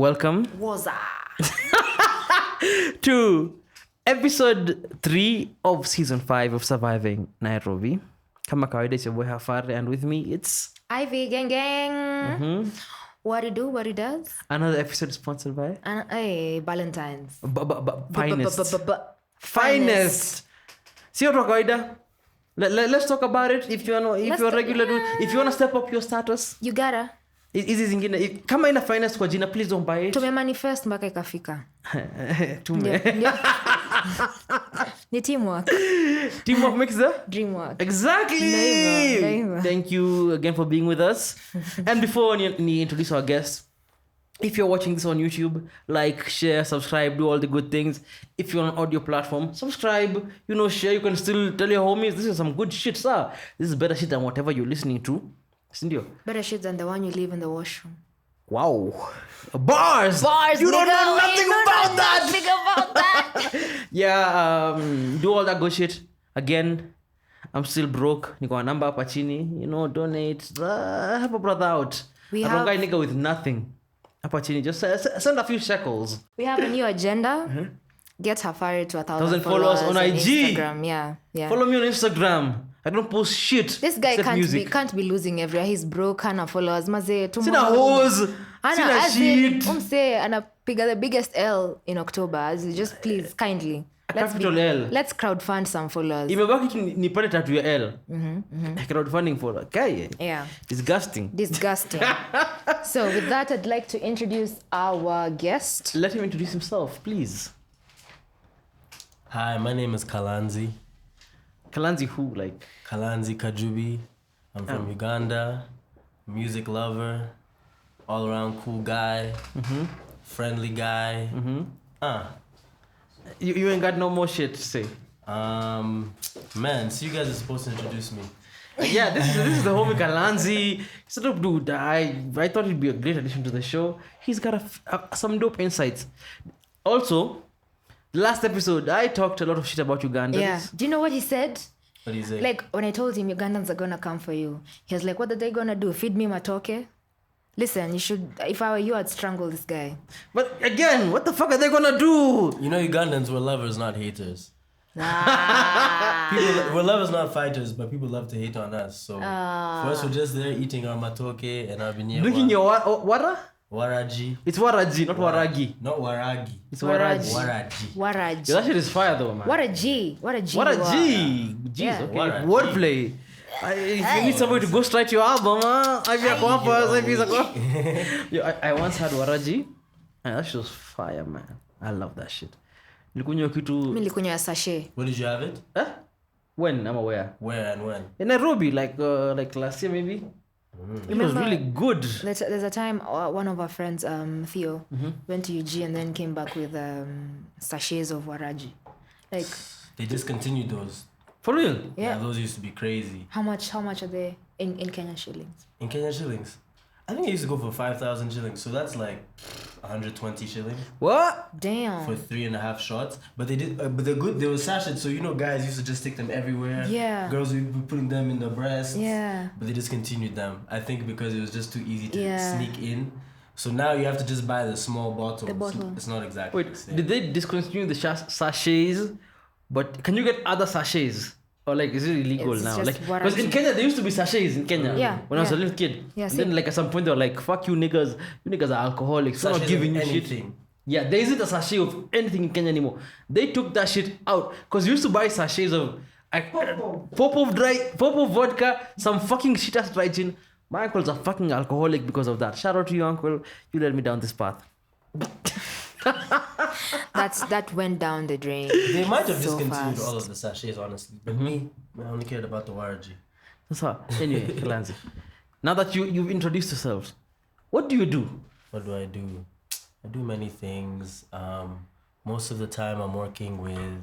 welcome Waza. to episode 3 of season 5 of Surviving Nairobi. Kama kawaida, it's your boy Hafari, and with me it's Ivy gang. What it do, what it does. another episode sponsored by Hey, Valentine's. Finest. See what kawaida. Let's talk about it. If you're regular, if you want to step up your status, You gotta. hizi zingine kama ina finest kwa jina, please don't buy it. Tumemanifest mpaka ikafika. Tume. Ni teamwork. Teamwork makes the Dream work. exactly. Naiva. Thank you again for being with us. And before we introduce our guest, if you're watching this on YouTube, like, share, subscribe, do all the good things. If you're on an audio platform, subscribe, share. You can still tell your homies, this is some good shit, sir. This is better shit than whatever you're listening to. Sindio? Better shit than the one you leave in the washroom. Wow. Bars! You don't know nothing about that! Nothing about that! Yeah, do all that good shit. Again, I'm still broke. Niko na number hapa chini. Donate. Help a brother out. We I have- don't got a nigga with nothing. Hapa chini. Just send a few shekels. We have a new agenda. Get Hafari to 1,000 followers on IG. Instagram. Yeah. Follow me on Instagram. I don't post shit. This guy except music. can't be losing everywhere. He's broke, hana followers. Maze, Sina hose. Sina shit. Umse anapiga the biggest L in October. Just please, kindly. Capital L. Let's crowdfund some followers. Imebaki tu nipate tatu ya L. Crowdfunding for okay. Yeah. Disgusting. So with that, I'd like to introduce our guest. Let him introduce himself, please. Hi, my name is Kalanzi. Kalanzi who? Like? Kalanzi Kajubi. I'm from Uganda. Music lover. All around cool guy. Friendly guy. You ain't got no more shit to say. Man, so you guys are supposed to introduce me. Yeah, this is the homie Kalanzi. He's a dope dude. I thought he'd be a great addition to the show. He's got some dope insights. Also, last episode, I talked a lot of shit about Ugandans. Yeah. Do you know what he said? What do you say? Like when I told him Ugandans are gonna come for you, he was like, "What are they gonna do? Feed me matoke?" Listen, you should. If I were you, I'd strangle this guy. But again, what the fuck are they gonna do? You know Ugandans were lovers, not haters. Ah. We're lovers, not fighters, but people love to hate on us. So for us, we're just there eating our matoke and our binyewa. Drinking your wara? Waraji. It's waraji, not waragi. Not waragi. It's waraji. Waraji. Yeah, that shit is fire though, man. What a G. What a G. What a you are. G. Jeez, Yeah. okay. What a G. Wordplay. If you need somebody to ghostwrite your album, I once had waraji, and that shit was fire, man. I love that shit. Nilikunywa kitu. Mimi nilikunywa sachet. Where did you have it? When? I'm aware. Where and when? In Nairobi, like last year maybe. It was really good. There's a time one of our friends, Theo, went to UG and then came back with sachets of waraji. Like They discontinued those. For real? yeah. Those used to be crazy. How much are they in Kenyan shillings? In Kenyan shillings. I think it used to go for 5,000 shillings. So that's like 120 shillings What? Damn. for 3.5 shots. But they did, but they're good. They were sachets. So, guys used to just stick them everywhere. Yeah. Girls would be putting them in their breasts. Yeah. But they discontinued them. I think because it was just too easy to Yeah. sneak in. So now you have to just buy the small bottle. The bottle. It's not exactly the Wait, same. did they discontinue the sachets? But can you get other sachets? Or like, is it illegal It's now? just Like, because in waraji. Kenya there used to be sachets in Kenya. Yeah, When I was a yeah. little kid. Yeah, and same. then like at some point they were like, "Fuck you niggas! You niggas are alcoholics. We're not Sachets giving of you shit." anything. Yeah, there isn't a sachet of anything in Kenya anymore. They took that shit out because you used to buy sachets of Popo vodka, some fucking shit ass dry gin. My uncle's a fucking alcoholic because of that. Shout out to you, uncle. You led me down this path. That went down the drain. They might have so discontinued fast. all of the sachets, honestly. But me, I only cared about the waraji. So, anyway, Kalanzi, now that you've introduced yourselves, what do you do? What do? I do many things. Most of the time I'm working with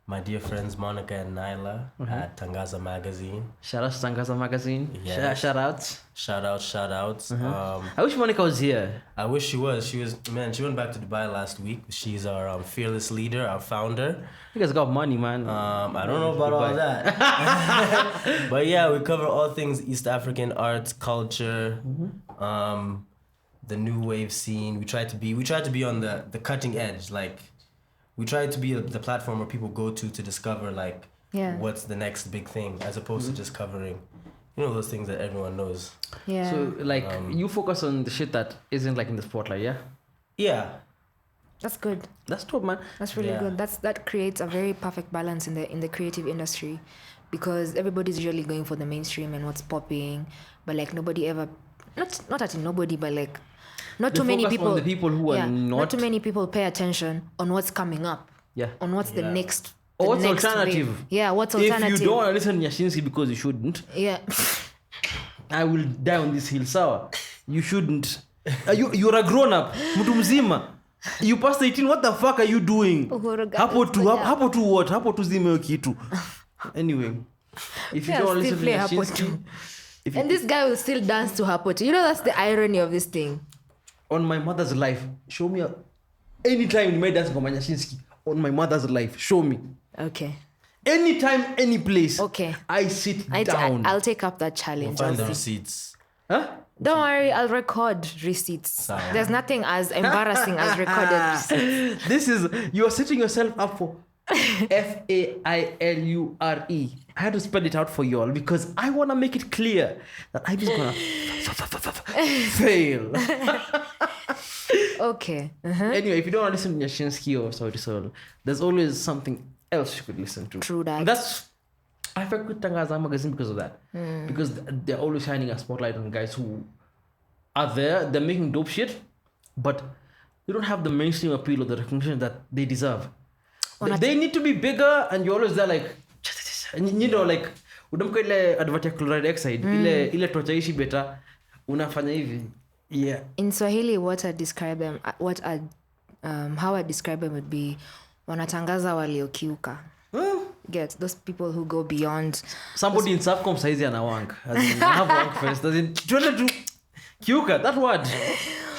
my dear friends Monica and Nyla at Tangaza Magazine. Shout out to Tangaza Magazine. Yeah. Shout outs. Shout outs. I wish Monica was here. I wish she was. She went back to Dubai last week. She's our fearless leader, our founder. You guys got money, man. I don't know about all that. But yeah, we cover all things East African arts, culture. the new wave scene. We try to be on the cutting edge. Like, we try to be the platform where people go to discover like what's the next big thing, as opposed to just covering, those things that everyone knows. Yeah. So like you focus on the shit that isn't like in the spotlight, yeah? Yeah. That's good. That's dope, man. That's really good. That creates a very perfect balance in the creative industry, because everybody's usually going for the mainstream and what's popping, but like nobody ever, not that nobody, but like not too many people. On the people who are not too many people pay attention on what's coming up. Yeah. On what's the next. Or what's next alternative? wave. Yeah, what's alternative? If you don't want to listen to Yashinsky because you shouldn't. Yeah. I will die on this hill, sour. You shouldn't. You're a grown up. Mtu mzima. You passed 18, what the fuck are you doing? Hapo tu what? Hapo tu zime kitu. Anyway, if you don't listen to Yashinsky, and this guy will still dance to Hapo tu. That's the irony of this thing. On my mother's life, show me anytime you made dance on Yashinsky. On my mother's life, show me. Okay. Anytime, any place. Okay. I sit down. I'll take up that challenge. We'll find the receipts. Huh? Don't worry, I'll record receipts. Sorry. There's nothing as embarrassing as recorded receipts. You're setting yourself up for failure. I had to spell it out for y'all because I want to make it clear that I'm just gonna fail. Okay. Anyway, if you don't want to listen to Yashinsky or Saudi Soul, there's always something else you could listen to. True that. And I fuck with Tangaza magazine because of that. Because they're always shining a spotlight on guys who are there, they're making dope shit, but they don't have the mainstream appeal or the recognition that they deserve. They need to be bigger, and you're always there like, like, udamka ile advert ya chloride oxide, ile tochaishi beta, unafanya hivi. Yeah. In Swahili, how I describe them would be wanatangaza waliokiuka. Get those people who go beyond. Somebody in Subcom saizi anawank. Have wank first. Kiuka, that word.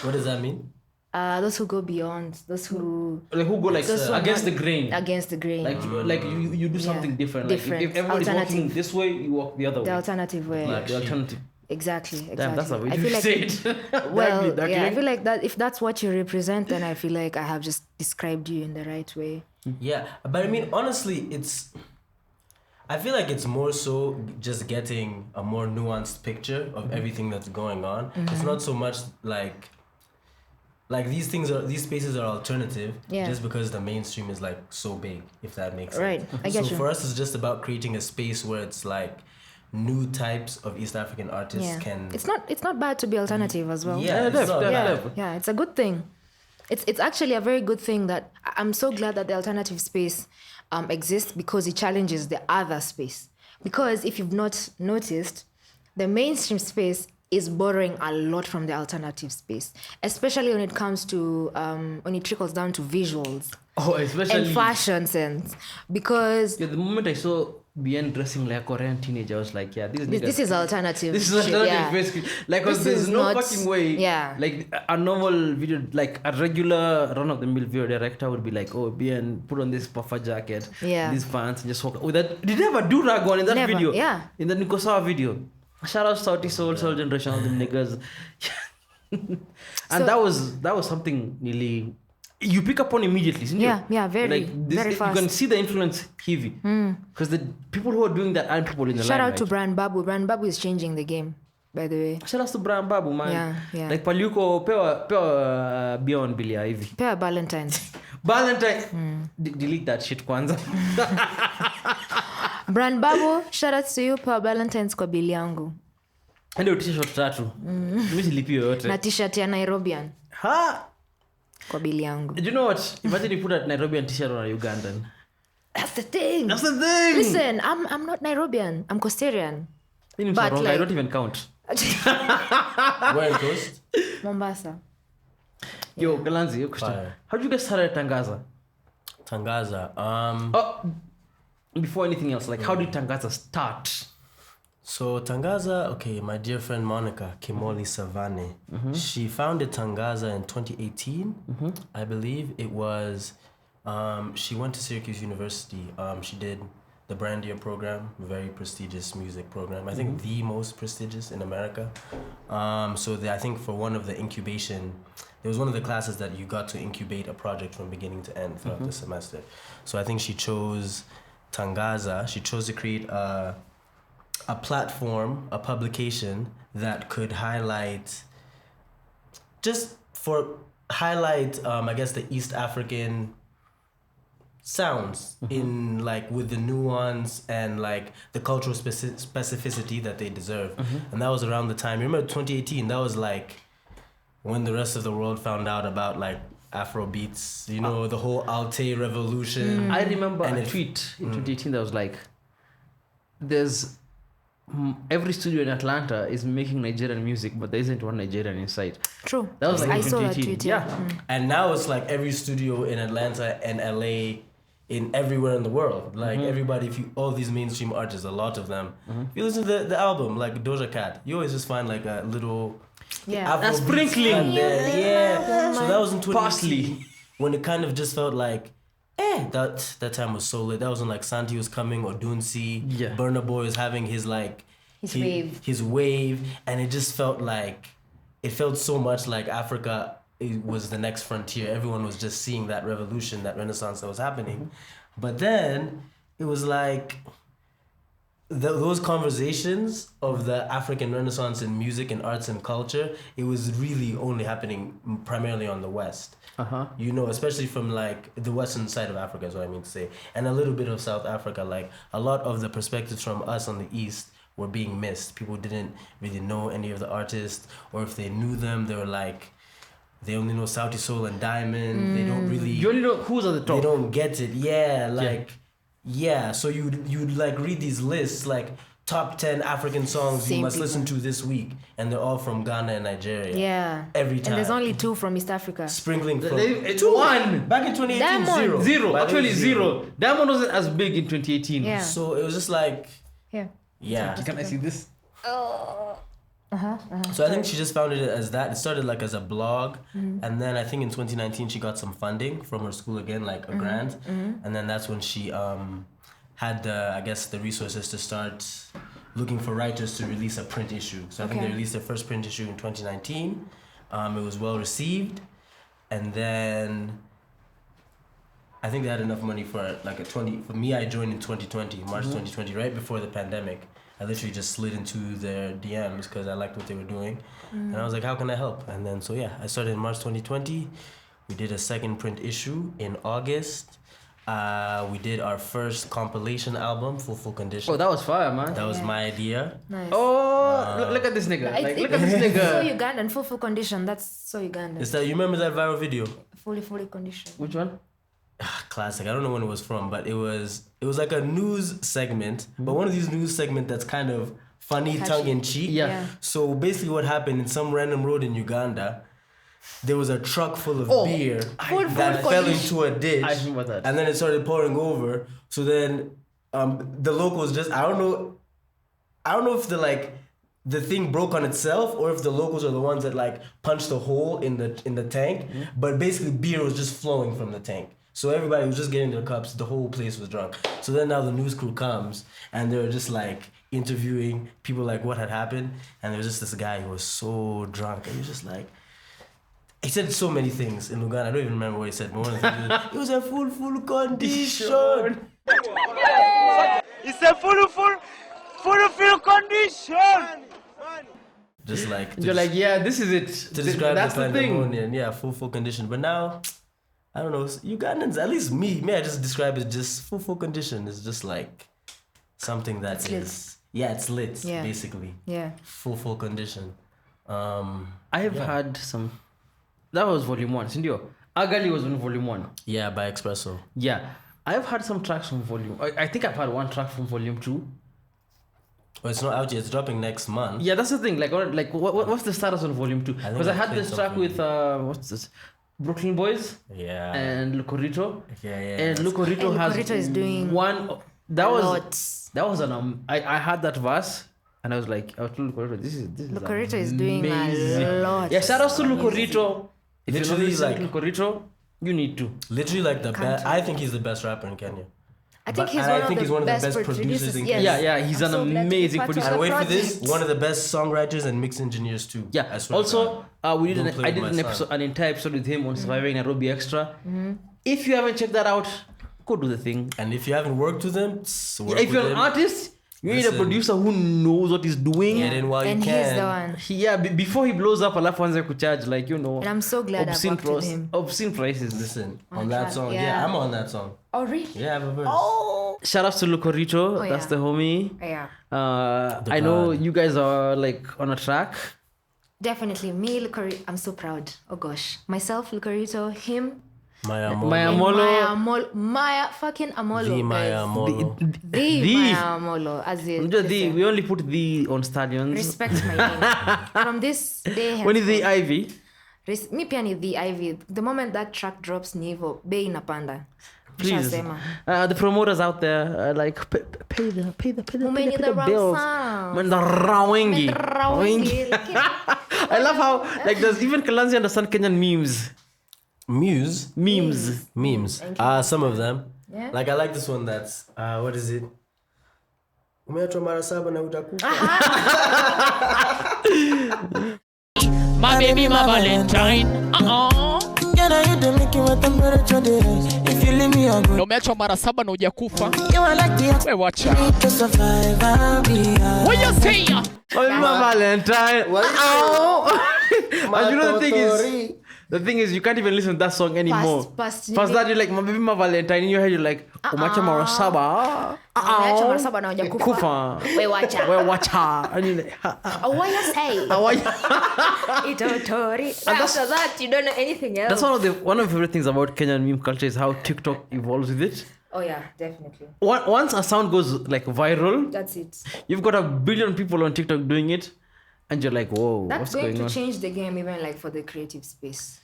What does that mean? Those who go beyond, those who go like against the grain. Against the grain. Like you do something different. Like if everybody's walking this way, you walk the other way. The alternative way. Like the alternative. Exactly. Damn, that's how we say it. Well, yeah, I feel like that if that's what you represent, then I feel like I have just described you in the right way. Yeah, but I mean, honestly, I feel like it's more so just getting a more nuanced picture of everything that's going on. It's not so much like these spaces are alternative just because the mainstream is like so big, if that makes sense. Right, I get you. So for us, it's just about creating a space where it's like new types of East African artists can. It's not bad to be alternative as well. Yeah, it's a good thing. It's actually a very good thing that I'm so glad that the alternative space exists, because it challenges the other space. Because if you've not noticed, the mainstream space is borrowing a lot from the alternative space, especially when it comes to when it trickles down to visuals. Oh, especially and fashion sense. Because the moment I saw Bien dressing like a Korean teenager, I was like, this is alternative. This is alternative, basically. Like, because there's no fucking way. Yeah. Like a normal video, like a regular run-of-the-mill video director would be like, oh, Bien, put on this puffer jacket, these pants, and just walk. Oh, that did never do rag on in that video. Yeah. In the Nikosawa video. Shout out Saudi Soul generation of the niggas. And that was something really you pick up on immediately, isn't it? Yeah, very fast. You can see the influence heavy. Because the people who are doing that aren't people in the limelight. Shout out to Brand Babu. Brand Babu is changing the game, by the way. Shout out to Brand Babu, man. Yeah. Like Paliuko, pewa beyond Bilia hivi. Pewa Valentine's. Delete that shit kwanza. Brand Babu, shout out to you, pewa Valentine's kwa bili yangu. Ndio t-shirt tatu. Mimi silipio yote. Na t-shirt ya Nairobian. Ha! Kwa bili yangu. Do you know what? Imagine you put a Nairobian t-shirt on a Ugandan. That's the thing. Listen, I'm not Nairobian. I'm Costarian. But wrong. I don't even count. Where it goes? Mombasa. Yo, Galanzi, your question. How did you get started at Tangaza? Before anything else, like how did Tangaza start? So Tangaza, okay, my dear friend Monica Kimoli Savane, she founded Tangaza in 2018. I believe it was, she went to Syracuse University. She did the Brandia program, very prestigious music program. I think the most prestigious in America. I think for one of the incubation, there was one of the classes that you got to incubate a project from beginning to end throughout the semester. So I think she chose Tangaza. She chose to create a platform, a publication that could highlight, I guess, the East African sounds in like with the nuance and like the cultural specificity that they deserve. And that was around the time, remember 2018, that was like when the rest of the world found out about like Afro beats, you know, the whole Alte revolution. I remember a tweet in 2018 that was like, there's every studio in Atlanta is making Nigerian music, but there isn't one Nigerian inside. True. That was like I in saw that 2018. tweet. Yeah. And now it's like every studio in Atlanta and LA, in everywhere in the world. Like everybody, all these mainstream artists, a lot of them, if you listen to the album, like Doja Cat, you always just find like a little Afro a sprinkling. Yeah. So that was in 2018 Parsley. when it kind of just felt like, that time was so lit. That was when like Santi was coming, Odunsi, Burna Boy was having his like his wave, and it just felt like, it felt so much like Africa, it was the next frontier. Everyone was just seeing that revolution, that renaissance that was happening. But then it was like those conversations of the African renaissance in music and arts and culture, it was really only happening primarily on the West. You know, especially from like the western side of Africa is what I mean to say. And a little bit of South Africa. Like a lot of the perspectives from us on the East were being missed. People didn't really know any of the artists, or if they knew them, they were like, they only know Sauti Soul and Diamond. They don't really... You only know who's at the top. They don't get it. So you'd like read these lists, like top 10 African songs you must listen to this week. And they're all from Ghana and Nigeria. Yeah. Every time. And there's only 2 from East Africa. Sprinkling from... It's 1. Back in 2018, Diamond. Zero. Actually, zero. Diamond wasn't as big in 2018. Yeah. So it was just like... Yeah. Can I see this? So I think she just founded it as that. It started like as a blog, and then I think in 2019 she got some funding from her school again, like a grant, and then that's when she had the resources to start looking for writers to release a print issue. So I think they released their first print issue in 2019. It was well received, and then I think they had enough money for like a 20. For me, I joined in 2020, March 2020, right before the pandemic. I literally just slid into their DMs because I liked what they were doing. And I was like, how can I help? And then, I started in March 2020. We did a second print issue in August. We did our first compilation album, Full Condition. Oh, that was fire, man. That was my idea. Nice. Oh, look at this nigga. Look at this nigga. So Ugandan, full condition. That's so Ugandan. Is that, you remember that viral video? Fully condition. Which one? Classic. I don't know when it was from, but it was like a news segment, but one of these news segment that's kind of funny, tongue in cheek. Yeah. So basically, what happened in some random road in Uganda, there was a truck full of beer that fell into a ditch. I remember that. And then it started pouring over. So then, the locals just I don't know if the thing broke on itself or if the locals are the ones that like punched a hole in the tank. But basically, beer was just flowing from the tank. So everybody was just getting their cups. The whole place was drunk. So then now the news crew comes and they were just like interviewing people like what had happened. And there was just this guy who was so drunk. And he was just like, he said so many things in Uganda. I don't even remember what he said. But one of the things was, it was a full condition. It's a full condition. Just like... You're like, yeah, this is it. To describe That's the the thing. pandemonium. Yeah, full condition. But now... I don't know, Ugandans, at least me, I just describe it just full condition. It's just like something that it's lit, basically. Yeah. Full condition. I have had some, that was volume 1, Sindio. Agali was on volume 1. Yeah, by Espresso. Yeah. I've had some tracks from volume, I think I've had one track from volume 2. Well, it's not out yet, it's dropping next month. Yeah, that's the thing. What's the status on volume 2? Because I had this track with, what's this? Brooklyn Boys and Lucorito. And Lucorito is doing one. That was I had that verse and I was like, I was told Lucorito, this is Lucorito is doing a lot. Yeah, shout out to Lucorito. If Literally, you know Lucorito, you need to. Literally like the best. I think he's the best rapper in Kenya. I think But- he's and one, I think of he's the one of the best best producers. producers in Yes. Yeah, he's I'm an so glad to be amazing part of producer. the And wait for this, project. one of the best songwriters and mix engineers too. Yeah. I swear to Also, God. we did Don't play I with did my an son. episode, an entire episode with him on Surviving Nairobi Extra. If you haven't checked that out, go do the thing. And if you haven't worked with them, work If you're with an him. artist, you need a Listen. producer who knows what he's doing. Get in while And you he's can. the one. Yeah, before he blows up, alafu anze kucharge, like, you know, And I'm so glad I've worked with him. obscene prices. Listen, On on the that track, song. yeah. Yeah, I'm on that song. Oh, really? Yeah, I have a verse. Oh. Shout outs to Lucorito, that's yeah. the homie. Yeah. The I know God. you guys are like on a track. Definitely. Me, Lucarito. I'm so proud. Oh, gosh. Myself, Lucarito, him. Maya Maya Molo. and Molo. Maya fucking Amolo. The guys. Maya Molo. The Maya Amolo. As in, listen, We only put the on stallions. respect my name. From this day When is the henceforth, Ivy? mi pia ni the Ivy. The moment that track drops ni hivyo, bei inapanda. Please. Nishasema. The promoters out there, like, pay the Umeni the wrong bills. sound. Man, the rawengi. Rawengi. I love how, like, does even Kalanzi understand Kenyan memes? Memes. Memes. Some of them. Yeah. Like I like this one that's what is it? Umeachwa mara saba na utakufa. My baby, my Valentine. Can I hit the Mickey what temperature there is? If you leave me, I'll go. Na umeachwa mara 7 na hujakufa. You are like the We watcha. need to survive, I'll be What you say? Oh, my Valentine. Ow. And you know the thing is, you can't even listen to that song anymore. Past that, you're like, my baby, my Valentine. In your head, you're like, umacha mara saba. Umeachwa mara saba na hujakufa. Kufa. We wacha. We watch her. And you're like, Oh, what you say? Itotori. After that, you don't know anything else. That's one of the favorite things about Kenyan meme culture is how TikTok evolves with it. Oh, yeah, definitely. Once a sound goes like viral, That's it. you've got 1 billion people on TikTok doing it, and you're like, whoa, That's what's going going to on? change the game, even like for the creative space.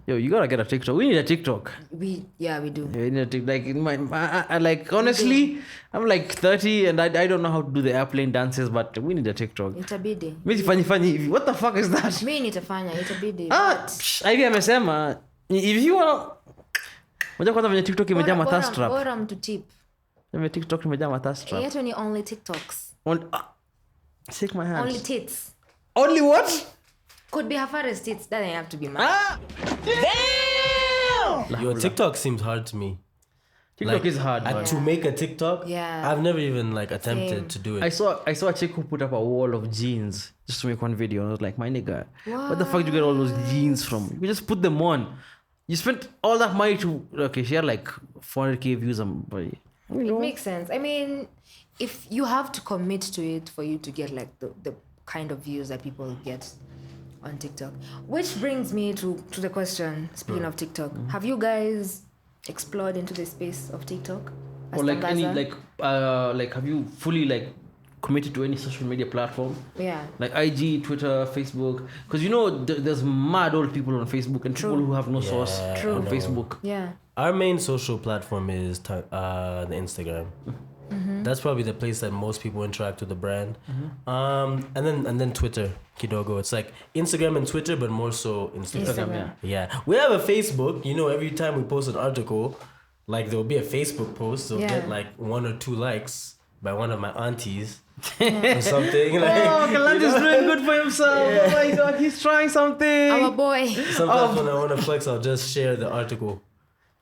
Yo, you gotta get a TikTok. We need a TikTok. We do. Yeah, we need a TikTok. Like in I like honestly, I'm like 30 and I don't know how to do the airplane dances, but we need a TikTok. Itabidi. Mimi funny hivi. What the fuck is that? Mi nitafanya, itabidi. Hivi amesema if you want moja kwanza venye TikTok imejaa mathirst trap. Bora mtu tip. Venye TikTok imejaa mathirst trap. Yetu ni only TikToks. Shake my hand. Only tits. Only what? Could be Hafara's tits. That doesn't have to be mine. Yo, TikTok seems hard to me. TikTok is hard. To make a TikTok, Yeah. I've never even like attempted Same. to do it. I saw a chick who put up a wall of jeans just to make one video. And I was like, my nigga, what the fuck do you get all those jeans from? You just put them on. You spent all that money to she had like 400k views on It makes sense. I mean, if you have to commit to it for you to get like the kind of views that people get on TikTok. Which brings me to the question, speaking of TikTok, have you guys explored into the space of TikTok? Or like any Astangaza? like have you fully like committed to any social media platform? Yeah. Like IG, Twitter, Facebook, because you know there's mad old people on Facebook and people who have no source True. on Facebook. Yeah. Our main social platform is the Instagram. That's probably the place that most people interact with the brand. And then Twitter, kidogo. It's like Instagram and Twitter, but more so Instagram. Yeah. We have a Facebook. You know, every time we post an article, like there'll be a Facebook post. They'll get like 1 or 2 likes by one of my aunties or something. Like, Oh, Kalandi's doing good for himself. Oh my god, he's trying something. Our boy. sometimes when I want to flex, I'll just share the article.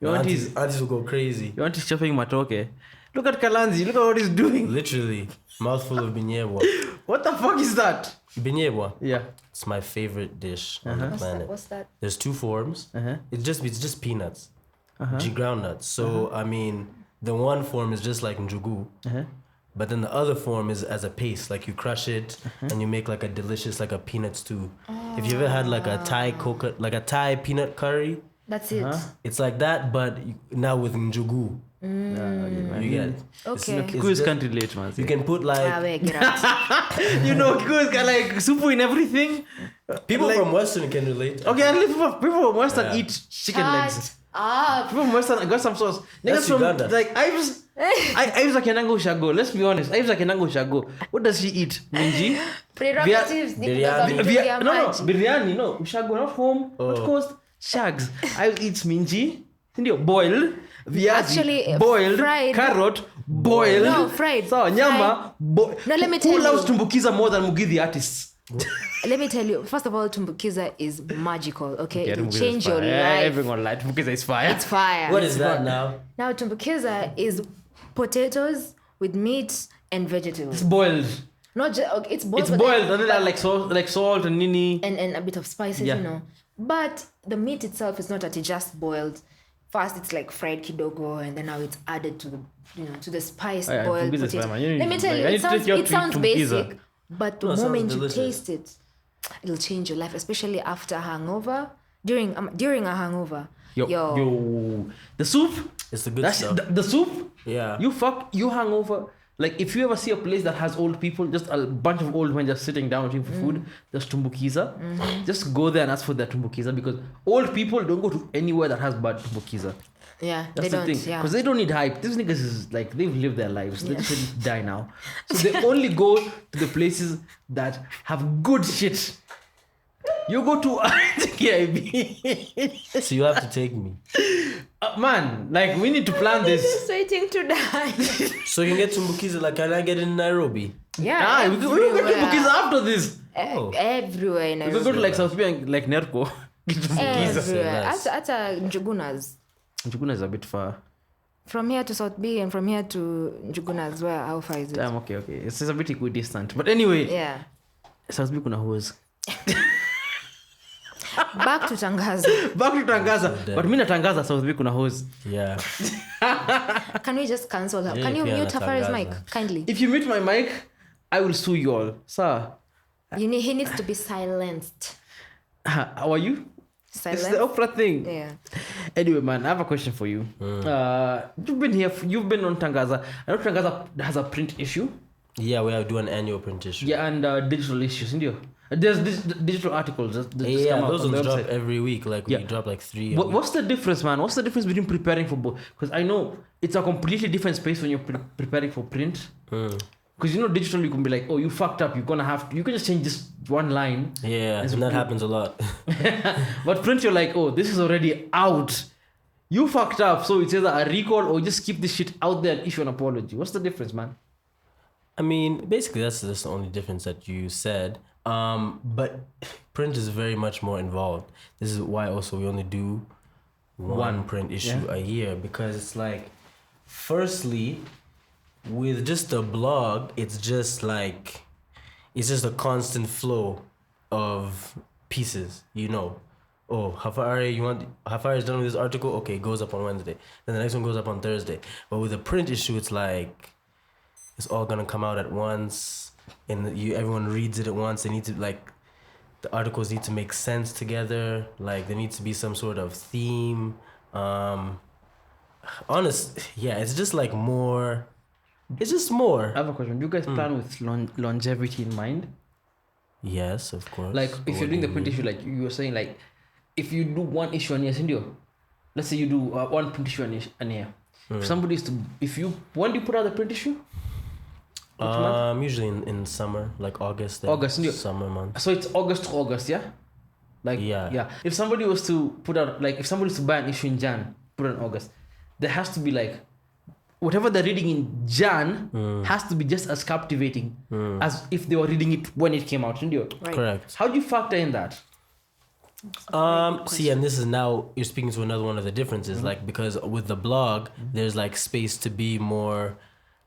Your aunties will go crazy. You want to chopping matoke? Look at Kalanzi. Look at what he's doing. Literally, mouthful of binyebwa. What the fuck is that? Binyebwa. Yeah. It's my favorite dish on the planet. What's that? There's 2 forms. It's just peanuts, ground nuts. So I mean, the one form is just like njugu, but then the other form is as a paste. Like you crush it and you make like a delicious like a peanut stew. If you ever had like a Thai peanut curry, That's it. it's like that, but now with njugu. You get it. Okay. Kiku's can't relate, man. You can put like Wait, get out. You know, Kiku's got like supu in everything. people from Western can relate. Okay, at least people from Western eat chicken legs. Shut up. People from Western got some sauce. That's Niggas from Uganda. like Ives like Kenango Shago. Let's be honest. Ives like Kenango Shago. What does she eat? Minji? Prerogatives. ni biryani. kutoka mtu ya No, maji. biryani. No, Shago not home. What coast? Shags. Ives eats minji. Sindio? Boiled. viazi, Actually, boiled, fried. carrot, boiled. No, fried. Sawa, nyama, boiled. No, let me Who tell loves you. tumbukiza more than Mugithi artists? Let me tell you. First of all, tumbukiza is magical. Okay, it will Tumbukiza is change your fire. life. Everyone like tumbukiza is fire. It's fire. What is that now? Now, tumbukiza is potatoes with meat and vegetables. It's boiled. Not just okay, it's boiled. It's but boiled, and then add like salt and nini. and a bit of spices, Yeah. you know. But the meat itself is not that it just boiled. First, it's like fried kidogo, and then now it's added to the spice Yeah, boiled tumbukiza is potato. fine, man. You Let me need- tell like, you, I need it to sounds take you out it to sounds eat basic, tumbukiza. but the No, it sounds moment you delicious. taste it, it'll change your life, especially after a hangover. During a hangover, Yo, the soup. It's the good That's stuff. the soup. Yeah. You hangover. Like if you ever see a place that has old people, just a bunch of old men just sitting down waiting for food, there's tumbukiza. Just go there and ask for their tumbukiza because old people don't go to anywhere that has bad tumbukiza. yeah, That's they the don't. thing. Yeah, Because they don't need hype. These niggas is like they've lived their lives. They just need to die now. So they only go to the places that have good shit. You go to KIB. So you have to take me. Man, like we need to plan this. just waiting to die. So you can get tumbukiza, like can I get it in Nairobi? Yeah, We can get everywhere. tumbukiza after this. Oh. Everywhere in We can go to like South Bay and like Nerco. Get tumbukiza. everywhere. nice. At Njugunas. Njuguna is a bit far. From here to South B and from here to Njugunas, where how far is it? Damn, okay. It's a bit equidistant. But anyway, Yeah. South Bay kuna hose. Back to Tangaza. Back to Tangaza. But mi natangaza South Bay kuna hose. Yeah. Can we just cancel her? Yeah, Can you pia mute Tafari's natangaza. mic kindly? If you mute my mic, I will sue you all. Sir, He needs to be silenced. how are you? It's the Silenced. Oprah thing. Yeah. Anyway, man, I have a question for you. You've been here. You've been on Tangaza. I know Tangaza has a print issue. Yeah, we have to do an annual print issue. Yeah, and digital issues, isn't there? There's digital articles. That just Yeah, come out those on the will drop website. every week. Like Yeah. we drop like 3. a week. What's the difference, man? What's the difference between preparing for both? Because I know it's a completely different space when you're preparing for print. Because digital you can be like, oh, you fucked up. You can just change this one line. Yeah, It's and that cool. happens a lot. But print, you're like, oh, this is already out. You fucked up. So it's either a recall or just keep this shit out there and issue an apology. What's the difference, man? I mean, basically that's the only difference that you said. But print is very much more involved. This is why also we only do one print issue a year, because it's like, firstly, with just a blog, it's just a constant flow of pieces, Oh, Hafari is done with this article. Okay, it goes up on Wednesday. Then the next one goes up on Thursday. But with a print issue, it's like it's all gonna come out at once, and everyone reads it at once. They need to the articles need to make sense together. Like there needs to be some sort of theme. It's just like more. It's just more. I have a question. Do you guys plan with longevity in mind? Yes, of course. Like, if What you're doing do the you print mean? issue, like you were saying, like, if you do one issue a year, Cindy, let's say you do one print issue a year. When do you put out the print issue? Which month? Usually in summer, like August. August, yeah. Summer month. So it's August to August, yeah? Like, Yeah. If somebody was to put out, like, if somebody was to buy an issue in Jan, put it in August, there has to be like, whatever they're reading in Jan has to be just as captivating as if they were reading it when it came out, India. Right. Correct. How do you factor in that? See, and this is now you're speaking to another one of the differences, like because with the blog, there's like space to be more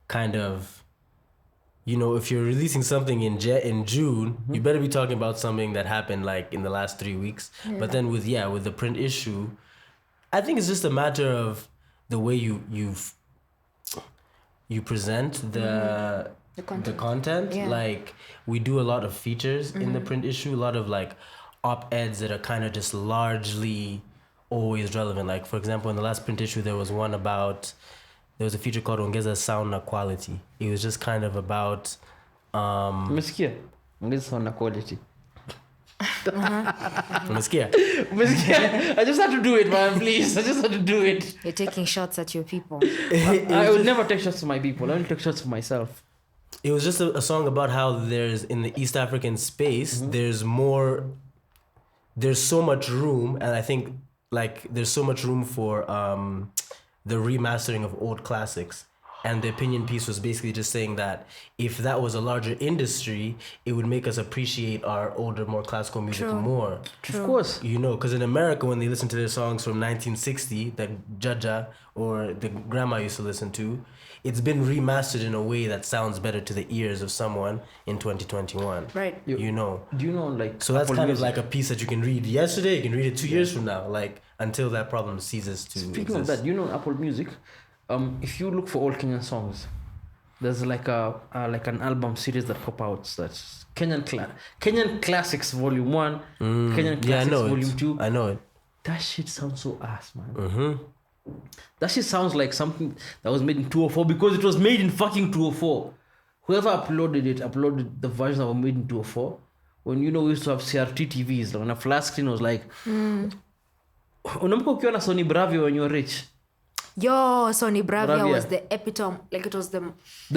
kind of, if you're releasing something in June, you better be talking about something that happened like in the last 3 weeks. But then with the print issue, I think it's just a matter of the way you present the content. Yeah. Like we do a lot of features in the print issue, a lot of like op-eds that are kind of just largely always relevant. Like for example, in the last print issue, there was a feature called Ongeza Sound na Quality. It was just kind of about Umesikia? Ongeza sound na quality. Umesikia? Umesikia? I just had to do it, man, please. I just had to do it. You're taking shots at your people. I would never take shots to my people. I only take shots for myself. It was just a song about how there's in the East African space, there's so much room, and I think like there's so much room for the remastering of old classics. And the opinion piece was basically just saying that if that was a larger industry, it would make us appreciate our older, more classical music more. Of course. You know, because in America, when they listen to their songs from 1960 that Jaja or the grandma used to listen to, it's been remastered in a way that sounds better to the ears of someone in 2021. Right. You know. Do you know, like... So that's Apple kind Music? of like a piece that you can read yesterday, you can read it 2 years from now, like until that problem ceases to Speaking of exist. that, you know Apple Music, if you look for all Kenyan songs, there's like an album series that pop out that's Kenyan Classics Volume 1, Kenyan Yeah, I Classics know Volume it. 2. I know it. That shit sounds so ass, man. That shit sounds like something that was made in 204 because it was made in fucking 204. Whoever uploaded the version that was made in 204. When we used to have CRT TVs, when a flat screen was like... Unamka ukiona Sony Bravia when you were rich? Yo, Sony Bravia Bravia. was the epitome. Like it was the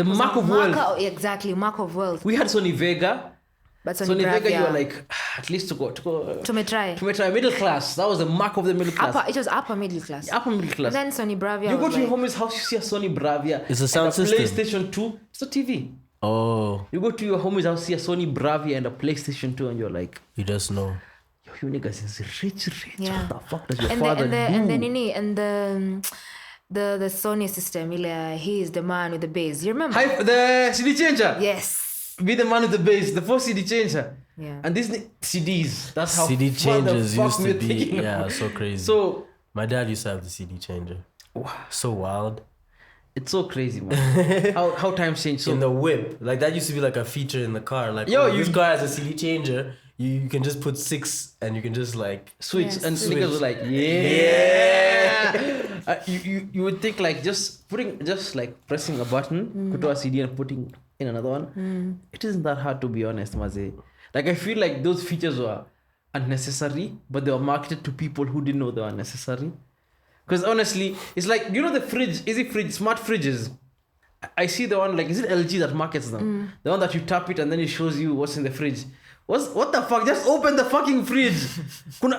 Mark of wealth. Exactly, mark of wealth. We had Sony Vega. But Sony Sony Vega, you were Bravia, like, at least to go try. middle class. That was the mark of the middle class. It was upper middle class. Upper middle class. And then Sony Bravia You go was to your like, homie's house, you see a Sony Bravia. It's a and sound system. PlayStation 2. It's a TV. Oh, You go to your homie's house, see a Sony Bravia and a PlayStation 2, and you're like, you just know. yo, you niggas is rich. Yeah. What the fuck does your and father do? the Sony system, he is the man with the bass. You remember? The CD changer. Yes. Be the man with the bass. The first CD changer. Yeah. And these CDs. That's how CD changers fuck used to we're be, thinking yeah, about. so crazy. So My dad used to have the CD changer. So wild. it's so crazy, man. how times change. So In the whip, like that used to be like a feature in the car. Like, Yo, this car has a CD changer. You can just put 6 and you can just like switch Yes. and Switch. niggas were like, yeah. You would think like just pressing a button, put a CD and putting in another one. It isn't that hard, to be honest, Maze. Like I feel like those features were unnecessary, but they were marketed to people who didn't know they were necessary. Because honestly, it's like, the fridge, smart fridges. I see the one, like, is it LG that markets them? The one that you tap it and then it shows you what's in the fridge. What the fuck? Just open the fucking fridge.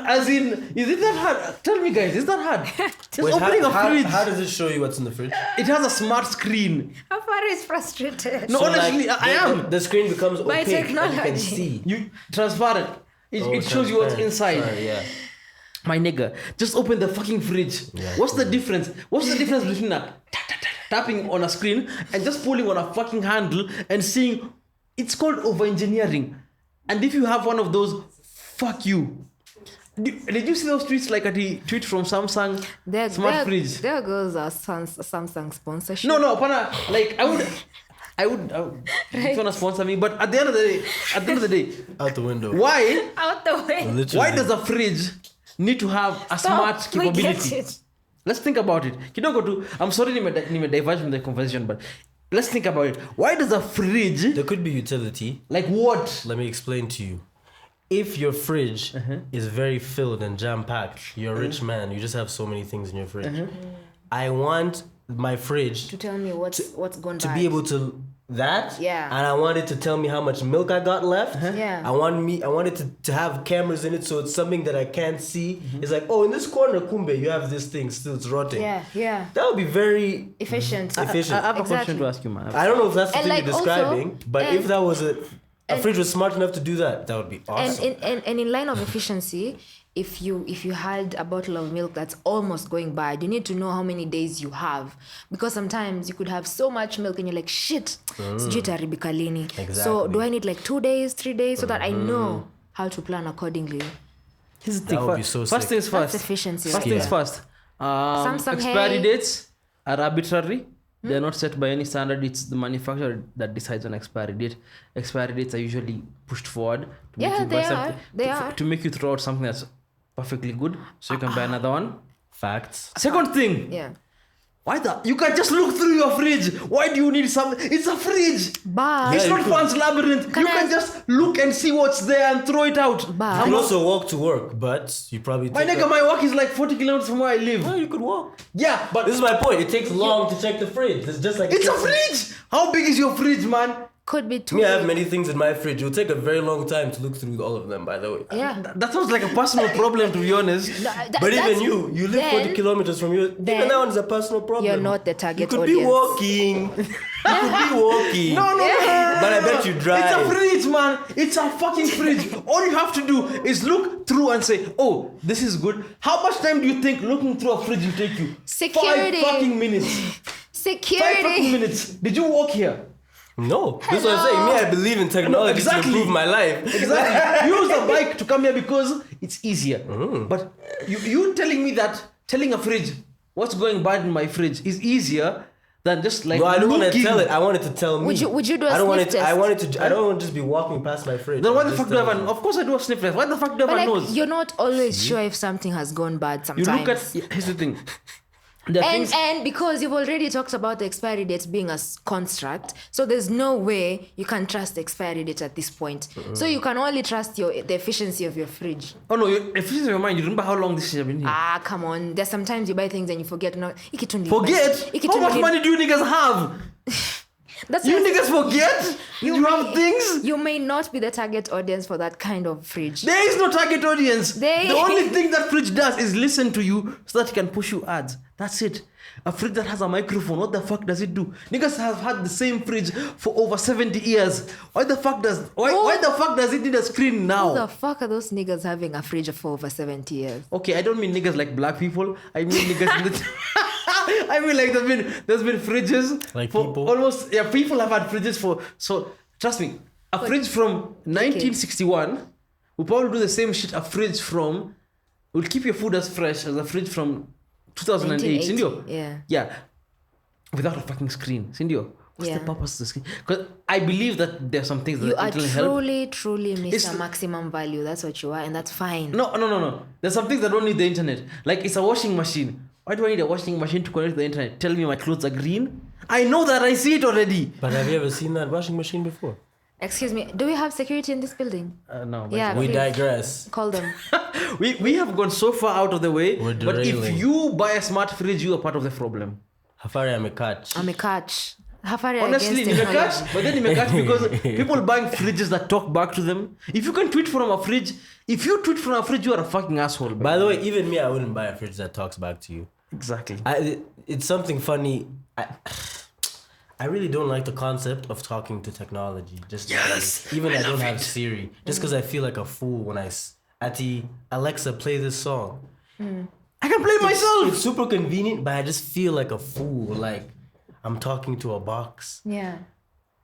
As in, is it that hard? Tell me, guys, is that hard? Just opening a fridge. How does it show you what's in the fridge? It has a smart screen. How far is frustrated? No, So, honestly, like, I am. The screen becomes opaque and you can technology. see. You transparent. It shows you what's inside. Sorry, yeah. My nigga, just open the fucking fridge. Yeah, What's the difference? What's the difference between tapping on a screen and just pulling on a fucking handle and seeing? It's called over-engineering. And if you have one of those, fuck you. Did you see those tweets, like a tweet from Samsung smart fridge? There goes our Samsung sponsorship. No, pana, like I would if you wanna sponsor me, but at the end of the day, Out the window. why Out the way. Literally. does a fridge need to have a smart We get capability? it. Let's think about it. I'm sorry, nime diverge from the conversation, but let's think about it. Why does a fridge, There could be utility. like what? Let me explain to you. If your fridge is very filled and jam-packed, you're a rich man, you just have so many things in your fridge. I want my fridge To tell me what's going to bad. be able to Yeah. and I want it to tell me how much milk I got left. Yeah. I want it to have cameras in it, so it's something that I can't see. It's like, oh, in this corner, Kumbe, you have this thing still, it's rotting. Yeah. That would be very Efficient. efficient. I have a question Exactly. to ask you, man. I don't know if that's the And thing like you're describing, also- but if and- that was a fridge was smart enough to do that, that would be awesome. And in line of efficiency, if you had a bottle of milk that's almost going bad, you need to know how many days you have, because sometimes you could have so much milk and you're like, shit, sijui itaribika lini. So Exactly. do I need like 2 days, 3 days, so that I know how to plan accordingly? Here's the thing. That would be so First sick. things first. That's efficiency. First right things there. first. Samsung, Expiry hey. dates are arbitrary. They are not set by any standard. It's the manufacturer that decides on expiry date. Expiry dates are usually pushed forward to Yeah, make you they buy are. something. They to, are. to make you throw out something that's perfectly good, so you can buy another one. Facts. Second thing, Yeah. you can just look through your fridge. Why do you need something? It's a fridge. But It's not Pan's Labyrinth. You I can ask- just look and see what's there and throw it out. You but can also walk to work, but you probably My take nigga, my work is like 40 kilometers from where I live. you could walk. Yeah, but This is my point. It takes long to check the fridge. It's just like it's a fridge. How big is your fridge, man? Could be too Me, I have big. many things in my fridge. It will take a very long time to look through all of them, by the way. Yeah. That sounds like a personal problem, to be honest. No, But that's- even you live 40 then kilometers from you. then Even that one is a personal problem. you're not the target You could audience. be walking. You could be walking. No. But I bet you drive. It's a fridge, man. It's a fucking fridge. All you have to do is look through and say, oh, this is good. How much time do you think looking through a fridge will take you? Security. 5 fucking minutes. 5 fucking Security. minutes. Did you walk here? No. That's what I'm saying. Me, I believe in technology exactly. to improve my life. Exactly. Use the bike to come here because it's easier. But you telling me that telling a fridge what's going bad in my fridge is easier than just like No, I don't want to looking. tell it. I want it to tell me. Would you do a I don't want sniff it. I test? want it to. I don't want to just be walking past my fridge. Then why and the just fuck do I tell have an? me. Of course I do a sniff test. Why the fuck do I But have a like, nose? you're not always sure if something has gone bad sometimes. You look at. Here's the thing. There are things. And because you've already talked about the expiry date being a construct, so there's no way you can trust the expiry date at this point. So you can only trust the efficiency of your fridge. Oh no! If it's in your mind, you remember how long this shit has been here. Ah, come on. There's sometimes you buy things and you forget. No, Forget? How much money do you niggas have? That's You what- niggas forget? You have things? You may not be the target audience for that kind of fridge. There is no target audience. They- The only thing that fridge does is listen to you so that it can push you ads. That's it. A fridge that has a microphone, what the fuck does it do? Niggas have had the same fridge for over 70 years. Why the fuck does it need a screen Who the now? fuck are those niggas having a fridge for over 70 years? Okay, I don't mean niggas like black people. I mean niggas I mean like there's been fridges Like for people? almost people have had fridges for so trust me, a fridge from 1961 will probably do the same shit a fridge from will keep your food as fresh as a fridge from 2008. 1980, Sindio? yeah. Without a fucking screen. Sindio? What's Yeah. the purpose of the screen? Because I believe that there's some things that You are it'll help. truly Mr. It's- Maximum Value. That's what you are, and that's fine. No. There's some things that don't need the internet. Like it's a washing machine. Why do I need a washing machine to connect to the internet? Tell me my clothes are green? I know that. I see it already. But have you ever seen that washing machine before? Excuse me, do we have security in this building? No. But Yeah, We please. digress. Call them. we have gone so far out of the way. We're But if derailing. you buy a smart fridge, you are part of the problem. Hafari, I'm a catch. I'm a catch. Hafari Honestly, against you may catch, technology. but then you may catch because people buying fridges that talk back to them. If you can tweet from a fridge, if you tweet from a fridge, you are a fucking asshole. By the way, even me, I wouldn't buy a fridge that talks back to you. Exactly. It's something funny. I really don't like the concept of talking to technology. Just because, even I don't have Siri. Just because I feel like a fool when Ati, Alexa, play this song. I can play myself. It's super convenient, but I just feel like a fool. Like I'm talking to a box, Yeah.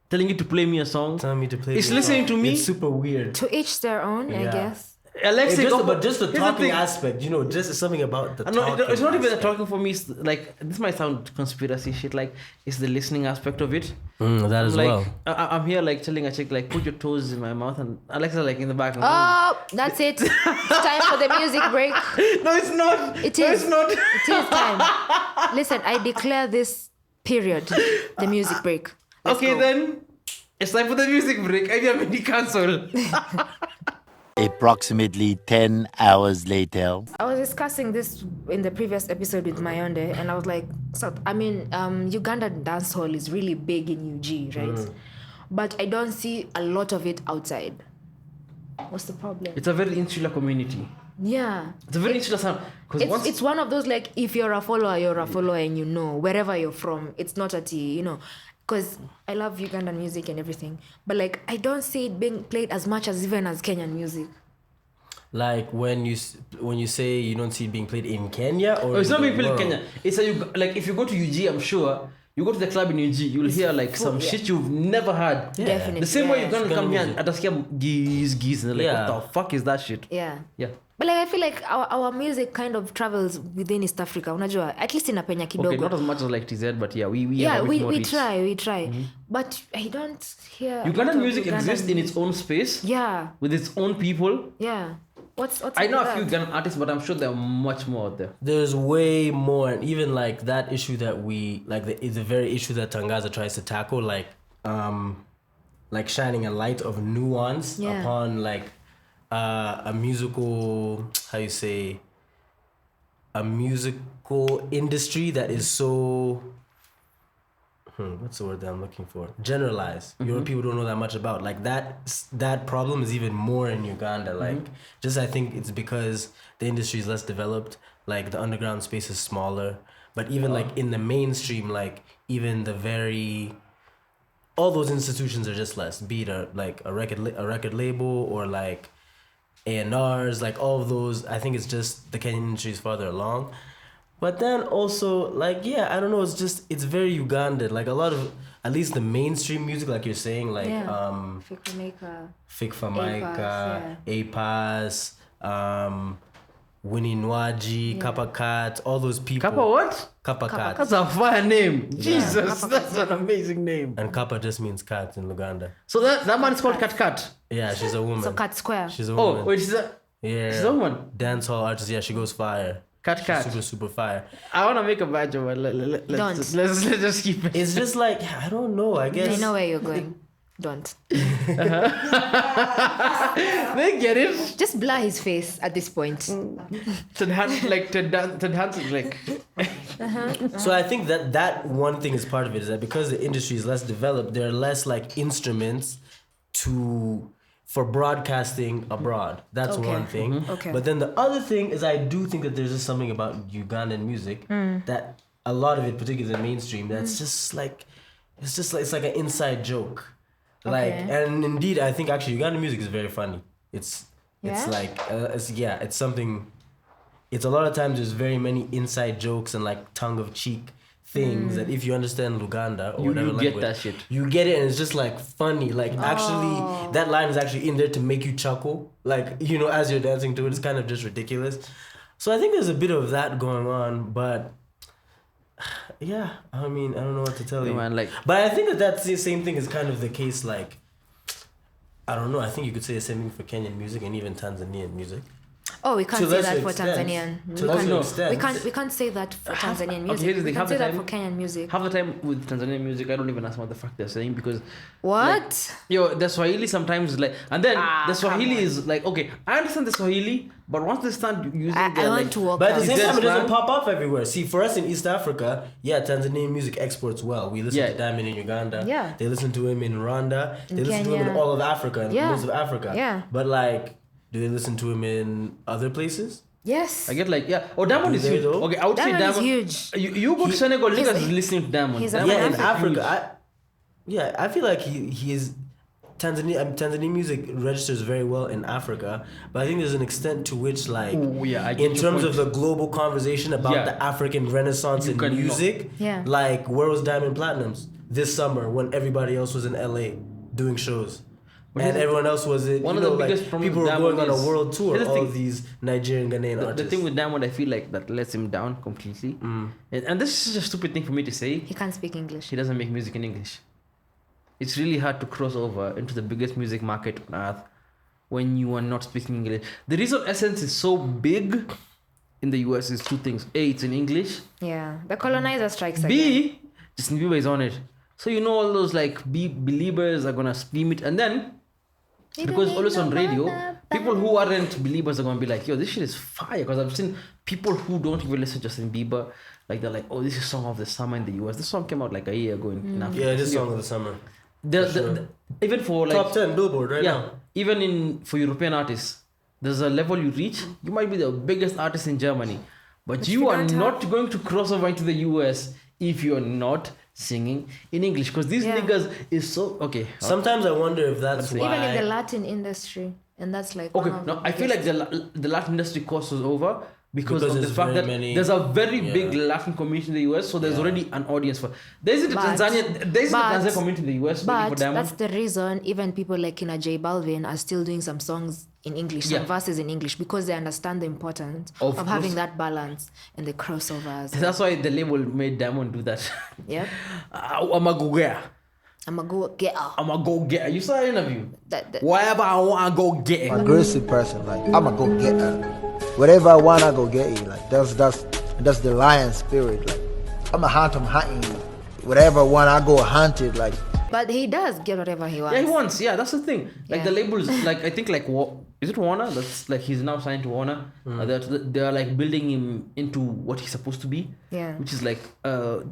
Telling you to play me a song. telling me to play. It's this listening song. to me. It's super weird. To each their own, I Yeah. guess. Alexa, But just the here's talking thing. aspect, just something about the No, talking. it's not even the aspect. talking for me. It's like this might sound conspiracy shit. Like it's the listening aspect of it. That as Like well. I'm here like telling a chick like put your toes in my mouth and Alexa like in the back. Oh, that's it. It's time for the music break. No, it's not. It No, is. it's not. It is time. Listen, I declare this period the music break. Let's Okay, go. then it's time for the music break. I have mini cancel. Approximately 10 hours later. I was discussing this in the previous episode with Mayonde, and I was like, Ugandan dancehall is really big in UG, right? But I don't see a lot of it outside. What's the problem? It's a very insular community. Yeah. It's a very insular sound. Because It's one of those, like, if you're a follower, and you know, wherever you're from, it's not a tea, because I love Ugandan music and everything. But, like, I don't see it being played as much as even as Kenyan music. Like when you say you don't see it being played in Kenya, or it's not in being the played in world? Kenya. It's like if you go to UG, I'm sure you go to the club in UG, you'll hear like some shit you've never heard. Yeah. Definitely. The same way yeah. you're gonna come here and music. atasikia geese and they're like, Yeah. what the fuck is that shit? Yeah. Yeah. But like, I feel like our music kind of travels within East Africa. Unajua, at least inapenya kidogo. Okay, not as much as like TZ, but yeah, we yeah, have a bit more we reach. try. But I don't hear. a lot Ugandan of music Ugandan exists in its own space Yeah, with its own people. yeah. What's I know a up few with that? Ugandan artists, but I'm sure there are much more out there. There's way more, and even like that issue that we like the very issue that Tangaza tries to tackle, like shining a light of nuance Yeah. upon like a musical, a musical industry that is so what's the word that I'm looking for? Generalize. Yoruba people don't know that much about. Like that problem is even more in Uganda. Like just I think it's because the industry is less developed. Like the underground space is smaller. But even like in the mainstream, like even all those institutions are just less. Be it a record label or like A&Rs, like all of those. I think it's just the Kenyan industry is farther along. But then also, like, yeah, I don't know, it's very Ugandan. Like, a lot of, at least the mainstream music, like you're saying, like, Fikfamaika, APAS, Winnie Nwaji, Kappa Cat, all those people. Kappa what? Kappa Cat. That's a fire name. Jesus, that's an amazing name. And Kappa just means cat in Luganda. So that man is called Cat. Yeah, she's a woman. So Cat Square. She's a woman. Oh, wait, she's a woman? Dancehall artist, yeah, she goes fire. Cat. Super, super fire. I want to make a badge of it. Let's just keep it. It's just like, I don't know, I guess. I know where you're going. Don't. They get it. Just blur his face at this point. To dance, like. So I think that one thing is part of it, is that because the industry is less developed, there are less like instruments for broadcasting abroad. That's one thing. Okay. But then the other thing is, I do think that there's just something about Ugandan music that a lot of it, particularly the mainstream, that's just like it's like an inside joke. Like, and indeed, I think actually Ugandan music is very funny. It's like it's something. It's a lot of times there's very many inside jokes and like tongue of cheek things that if you understand Luganda or whatever language, get that shit. You get it, and it's just like funny. Like actually, that line is actually in there to make you chuckle. Like, you know, as you're dancing to it, it's kind of just ridiculous. So I think there's a bit of that going on, but yeah, I mean, I don't know what to tell you. Man, like, but I think that's the same thing is kind of the case. Like, I don't know. I think you could say the same thing for Kenyan music and even Tanzanian music. Oh, we can't To say lesser that for extent. Tanzanian. To lesser extent. We can't say that for Tanzanian music. here's the We thing, can half say the that time- for Kenyan music. half the time with Tanzanian music, I don't even understand what the fuck they're saying because What? the Swahili sometimes is like, and then the Swahili come on. is like, okay, I understand the Swahili, but once they start using I their, want like, to walk But at the out. same Is time, it that doesn't slang? pop up everywhere. See, for us in East Africa, yeah, Tanzanian music exports well. We listen Yeah. to Diamond in Uganda. Yeah. They listen to him in Rwanda. They listen to him in Kenya. all of Africa and Yeah. most of Africa. Yeah. But like, do they listen to him in other places? Yes. I get like, yeah. Oh, Diamond Do is they huge. though? Okay, I would say Diamond is Diamond. huge. You go to Senegal, he's- niggas is listening to Diamond. he's a Diamond Yeah, in is Africa, huge. I feel like he is Tanzanian music registers very well in Africa, but I think there's an extent to which, like, Ooh, yeah, I get in your terms point. of the global conversation about Yeah. the African Renaissance You in cannot. music, Yeah. like, where was Diamond Platinums this summer when everybody else was in LA doing shows? But And here's the- everyone else was in, one you of the know, biggest like, problems people were with going on Diamond a is- world tour, here's the all thing. of these Nigerian Ghanaian The artists. thing with Diamond, I feel like that lets him down completely. And this is a stupid thing for me to say. He can't speak English. He doesn't make music in English. It's really hard to cross over into the biggest music market on earth when you are not speaking English. The reason Essence is so big in the US is two things. A, it's in English. Yeah. The colonizer strikes again. B, Justin Bieber is on it. So you know all those like believers are gonna scream it, and then because always on radio, people who aren't believers are gonna be like, yo, this shit is fire. Because I've seen people who don't even listen to Justin Bieber, like they're like, oh, this is song of the summer in the US. This song came out like a year ago in Africa. Yeah, this song of the summer. Even for like Top 10 Billboard right now. even for European artists, there's a level you reach. You might be the biggest artist in Germany, but you you are don't not going to cross over into the US if you're not singing in English. Because these Yeah. niggas is so okay. Sometimes I wonder if that's why. Even in the Latin industry. And that's like Okay, one of no, the I feel like biggest- the Latin industry crosses over because of the there's fact very that many- there's a very yeah. big Latin community in the US, so there's already an audience for. There's the But- Tanzanian community in the US waiting for But Diamond. that's the reason even people like Kina J Balvin are still doing some songs in English, some Yeah. verses in English, because they understand the importance Of of having course. that balance and the crossovers. That's why the label made Diamond do that. Yep. I'm a go get. I'm a go get out. I'm a go get. You saw the interview. That- Whatever I want, I go get. Aggressive person, like I'ma go get her. Whatever I want, I go get it. Like that's the lion spirit. Like I'm hunting. Whatever I want, I go hunt it. Like But he does get whatever he wants. Yeah, he wants. Yeah, that's the thing. Like Yeah. the labels, like I think like is it Warner? That's like he's now signed to Warner. They're like building him into what he's supposed to be. Yeah. Which is like a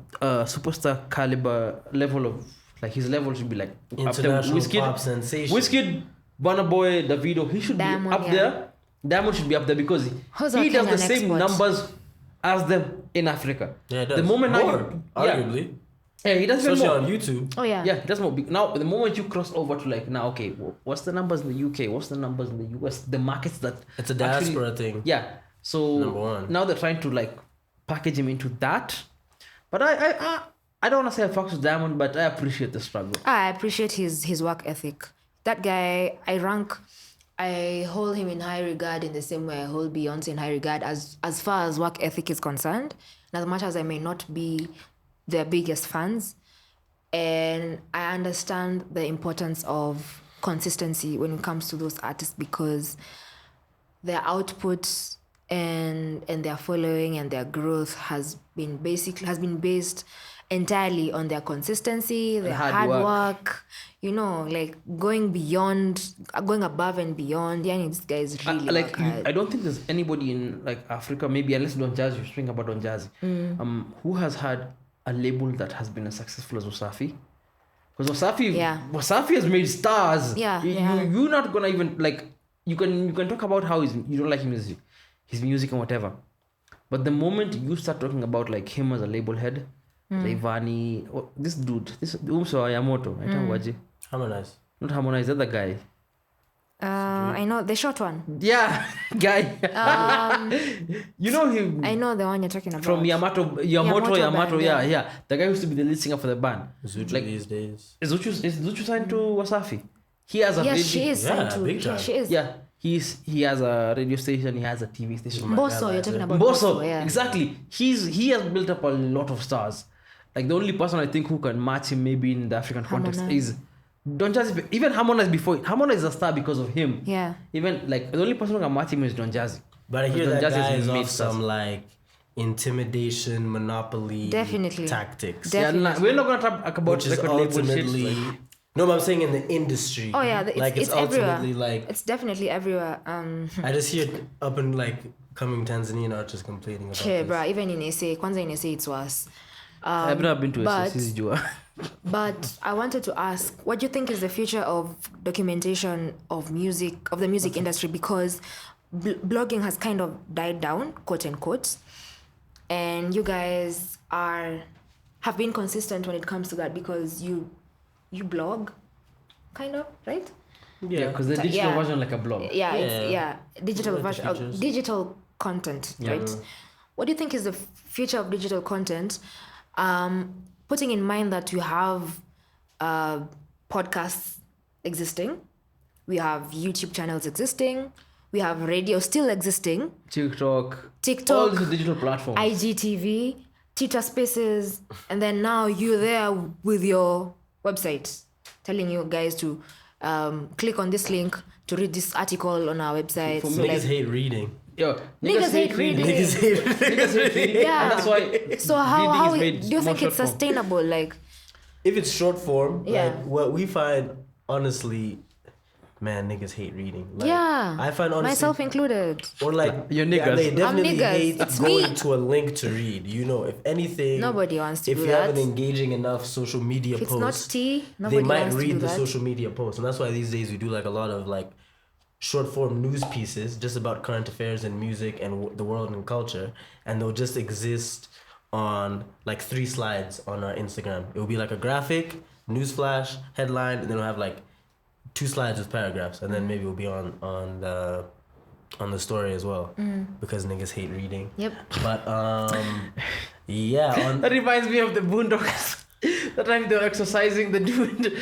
superstar caliber level of like his level should be like International pop sensation. Wizkid, Burna Boy, Davido. He should Diamond, be up yeah. there. Diamond should be up there because Who's he our does the Kenyan same export? numbers as them in Africa. Yeah, it does. The moment now More, arguably. Yeah, he does even Especially more. on YouTube. Oh yeah. Yeah, he does more. Now, the moment you cross over to like now, okay, what's the numbers in the UK? What's the numbers in the US? The markets that It's a diaspora thing. Yeah. So Number one. now they're trying to like package him into that. But I don't want to say I fucks with Diamond, but I appreciate the struggle. I appreciate his work ethic. That guy, I hold him in high regard in the same way I hold Beyonce in high regard as far as work ethic is concerned. And as much as I may not be their biggest fans, and I understand the importance of consistency when it comes to those artists because their output and their following and their growth has been based entirely on their consistency, their hard work, you know, like going above and beyond. Yeah, these guys really Like work hard. I don't think there's anybody in like Africa, maybe unless Don Jazzy, you speaking about Don Jazzy, who has had a label that has been as successful as Wasafi. Because Wasafi has made stars. Yeah, You're not gonna even like you can talk about how you don't like his music and whatever. But the moment you start talking about like him as a label head, Rayvanny, this dude, Umso Ayamoto, I don't know Harmonize. Not Harmonize, the other guy. I know the short one. Yeah, guy. You know him I know the one you're talking about. from Yamato, Band, yeah. The guy used to be the lead singer for the band. Zuchu Like, these days. Is Zuchu signed to Wasafi? He has a Yes, radio, she is signed to. big Yeah, time. she is. Yeah, he has a radio station. He has a TV station. Bosso, you're talking about Bosso, Bosso, yeah. exactly. He has built up a lot of stars. Like the only person I think who can match him maybe in the African context Harmonize. is Don Jazzy. Even Harmonize before Harmonize is a star because of him. Yeah. Even like the only person who can match him is Don Jazzy. But I hear Don that Jazzy guy has is made off stars. some like intimidation, monopoly Definitely. tactics. Yeah, we're not gonna talk about Which is record label shit. ultimately... No, but I'm saying in the industry. Oh yeah, it's everywhere. ultimately like... It's definitely everywhere. I just hear up in like coming Tanzanian artists complaining about Che, this. bruh, even in SA, Kwanzaa in SA it's worse. I've never been to but- a But I wanted to ask, what do you think is the future of documentation of music, of the music industry? Because blogging has kind of died down, quote unquote, and you guys have been consistent when it comes to that because you blog, kind of, right? Yeah, because the digital Yeah. version like a blog. Yeah, Yeah. digital Like the version of features. digital content, right? What do you think is the future of digital content? Putting in mind that you have podcasts existing, we have YouTube channels existing, we have radio still existing, TikTok, all these digital platforms. IGTV, Twitter Spaces, and then now you're there with your website telling you guys to click on this link to read this article on our website. For So Niggas like, hate reading. Yo, Niggas hate reading. Niggas hate reading. Niggas hate reading. Yeah. And that's why so how reading do is made you more think it's short form. sustainable? Like, If it's short form, Yeah. like what we find, honestly, man, niggas hate reading. Like, yeah, I find honestly, myself included. or like You're yeah, niggas. they definitely niggas. hate It's going me. to a link to read. You know, if anything, Nobody wants to if do you have that. an engaging enough social media If it's post, not tea, they nobody might wants to do read the that. social media post, and that's why these days we do like a lot of like short form news pieces just about current affairs and music and the world and culture, and they'll just exist on like 3 slides on our Instagram. It will be like a graphic, news flash, headline, and then we'll have like 2 slides with paragraphs, and then maybe we'll be on the story as well because niggas hate reading. Yep. But yeah, that reminds me of the Boondocks. The time they were exercising the dude.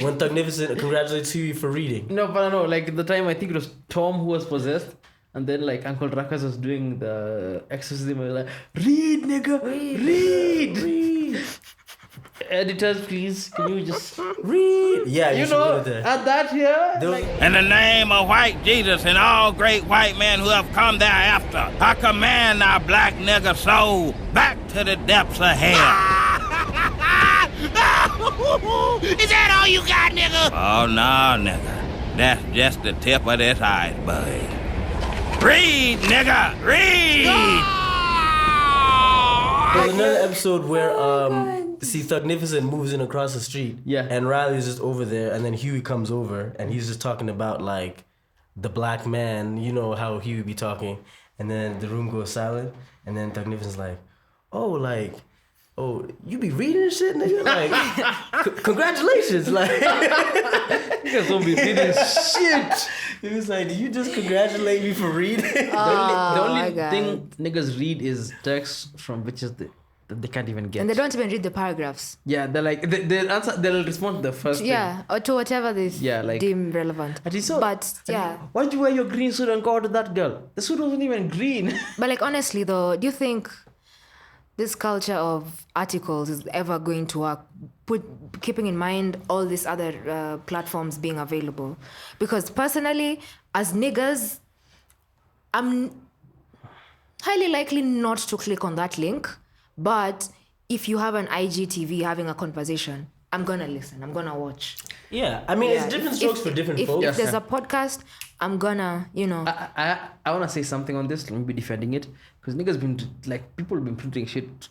when Thugnificent congratulates you for reading. No, but I know, like the time I think it was Tom who was possessed, and then like Uncle Rakas was doing the exorcism. And like, read, nigga, read. Editors, please, can you just Read. Yeah, you should put know it there. add that here? They'll- Like, In the name of white Jesus and all great white men who have come thereafter, I command our black nigger soul back to the depths of hell. Is that all you got, nigga? Oh, no, nigga. That's just the tip of this iceberg. Read, nigga, read! There's another episode where Thugnificent moves in across the street. Yeah. And Riley's just over there, and then Huey comes over, and he's just talking about like the black man. You know how Huey be talking, and then the room goes silent, and then Thugnificent's like, "Oh, you be reading and shit, nigga? Like, congratulations, like." You guys don't be reading shit. He was like, "Do you just congratulate me for reading?" The my only God. thing niggas read is text from bitches that they can't even get. And they don't even read the paragraphs. Yeah, they're like they'll respond to the first thing. Yeah, or to whatever they like, deem relevant. And it's so, But yeah, why'd you wear your green suit and go out to that girl? The suit wasn't even green. but like honestly though, do you think this culture of articles is ever going to work? Keeping in mind all these other platforms being available, because personally, as niggas, I'm highly likely not to click on that link. But if you have an IGTV having a conversation, I'm gonna listen. I'm gonna watch. Yeah, I mean, it's different strokes for different folks. If there's a podcast, I'm gonna, I want to say something on this. Let me be defending it, because niggas been like, people have been printing shit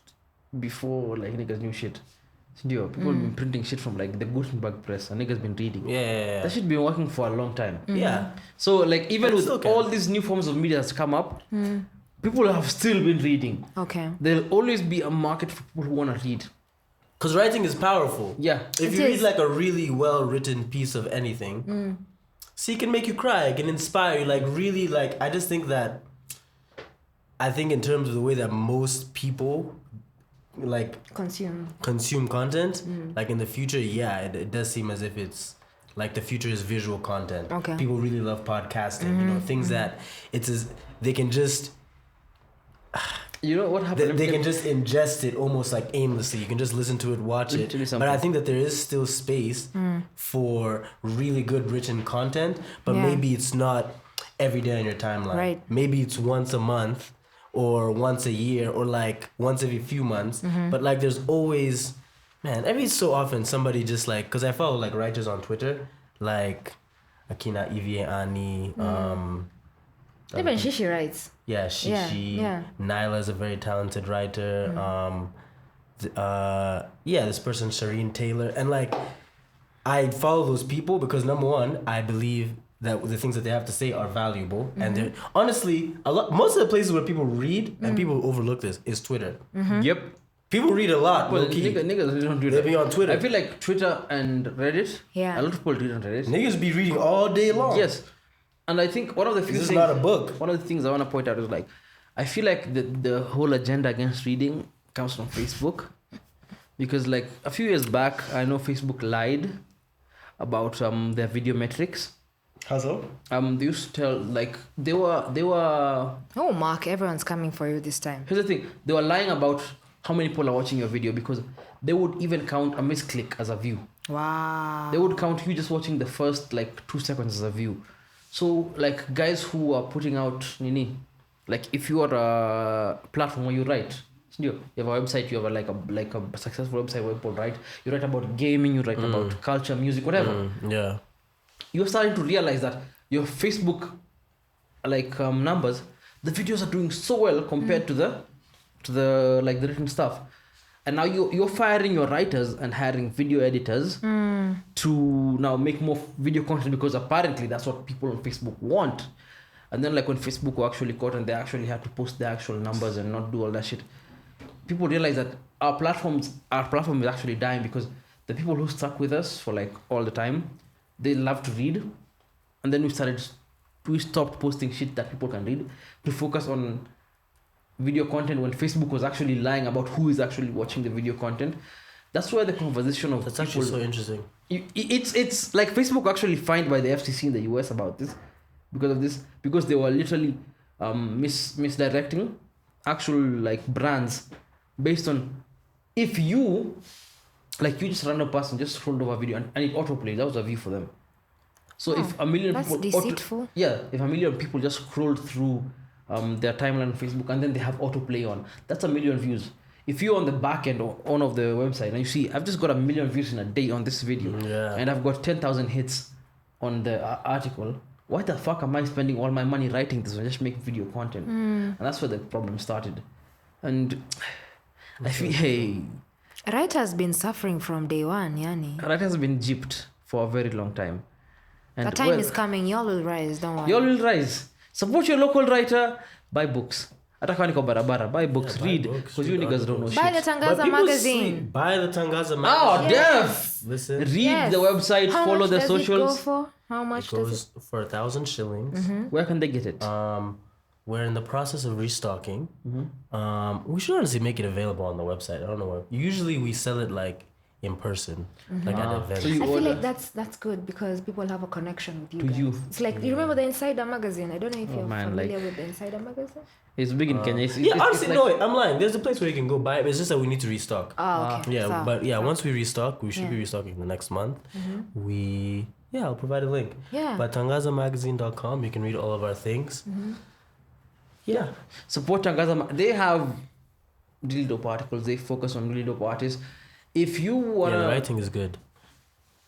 before like niggas knew shit. People have been printing shit from like the Gutenberg press, and niggas been reading. Yeah. That shit been working for a long time. Yeah. So like even But with all these new forms of media that's come up, people have still been reading. Okay. There'll always be a market for people who want to read. Because writing is powerful. Yeah. If you read like a really well written piece of anything, see, it can make you cry, it can inspire you. Like really, like I just think that, I think in terms of the way that most people like consume content, like in the future, it does seem as if it's like the future is visual content. Okay. People really love podcasting, things that they can just. You know what happened? They can just ingest it almost like aimlessly. You can just listen to it, watch it. But I think that there is still space for really good written content, but maybe it's not every day on your timeline. Right. Maybe it's once a month or once a year or like once every few months. But like there's always, man, every so often somebody just like, because I follow like writers on Twitter, like Akina Ivie Ani, even Shishi writes. yeah, Shishi. Yeah. Nyla is a very talented writer. This person, Shireen Taylor. And like, I follow those people because number one, I believe that the things that they have to say are valuable. And they're honestly, most of the places where people read and people overlook this is Twitter. Yep. People read a lot. Well, low-key. niggas don't do They that. be on Twitter. I feel like Twitter and Reddit. Yeah. A lot of people read on Reddit. Niggas be reading all day long. Yes. And I think one of the few This is things, not a book. One of the things I want to point out is like, I feel like the whole agenda against reading comes from Facebook, because like a few years back, I know Facebook lied about their video metrics. How so? They used to tell like they were. Oh, Mark, everyone's coming for you this time. Here's the thing: they were lying about how many people are watching your video, because they would even count a misclick as a view. Wow. They would count you just watching the first like 2 seconds as a view. So like guys who are putting out like if you are a platform where you write, you have a website, you have a successful website where people write, you write about gaming, you write about culture, music, whatever. Yeah. You're starting to realize that your Facebook numbers, the videos are doing so well compared to the like the written stuff. And now you're firing your writers and hiring video editors to now make more video content, because apparently that's what people on Facebook want. And then like when Facebook were actually caught and they actually had to post the actual numbers and not do all that shit, people realize that our platform is actually dying, because the people who stuck with us for like all the time, they love to read. And then we stopped posting shit that people can read to focus on video content, when Facebook was actually lying about who is actually watching the video content. That's where the conversation of That's actually so interesting. It's like Facebook actually fined by the FCC in the US about this because of this, because they were literally misdirecting actual like brands based on if you just random person just scrolled over a video and it autoplayed. That was a view for them. So if a million that's people deceitful. if a million people just scrolled through their timeline on Facebook and then they have autoplay on, that's 1 million views. If you're on the back end on of the website and you see I've just got 1 million views in a day on this video, and I've got 10,000 hits, on the article, why the fuck am I spending all my money writing this? I just make video content, and that's where the problem started. And I feel, hey, Right has been suffering from day one, yani. Right has been gypped for a very long time. And The time is coming, y'all will rise, don't worry. Y'all will rise. Support your local writer. Buy books. Hata kama niko barabara, buy books, buy read. books, Because you read niggas don't know Buy shit. the But Tangaza people magazine. sleep. Buy the Tangaza magazine. Oh, Yes. deaf! Listen, Read Yes. the website, How follow much the does it go socials. for? How much it does goes for 1,000 shillings. Where can they get it? We're in the process of restocking. We should honestly make it available on the website. I don't know where. Usually we sell it like in person, like at events. So you I feel order. like that's good because people have a connection with you To guys. you. It's like, you remember the Insider magazine? I don't know if you're man, familiar like- with the Insider magazine. It's big in Kenya. It's, Yeah, it's honestly, like, no, wait, I'm lying. There's a place where you can go buy it. It's just that we need to restock. Oh, okay. Yeah, So- but yeah, so- once we restock, we should be Yeah. restocking the next month. I'll provide a link. Yeah. But tangazamagazine.com, you can read all of our things. Yeah. support Tangaza. They have really dope articles. They focus on really dope artists. If you Yeah, wanna the writing is good.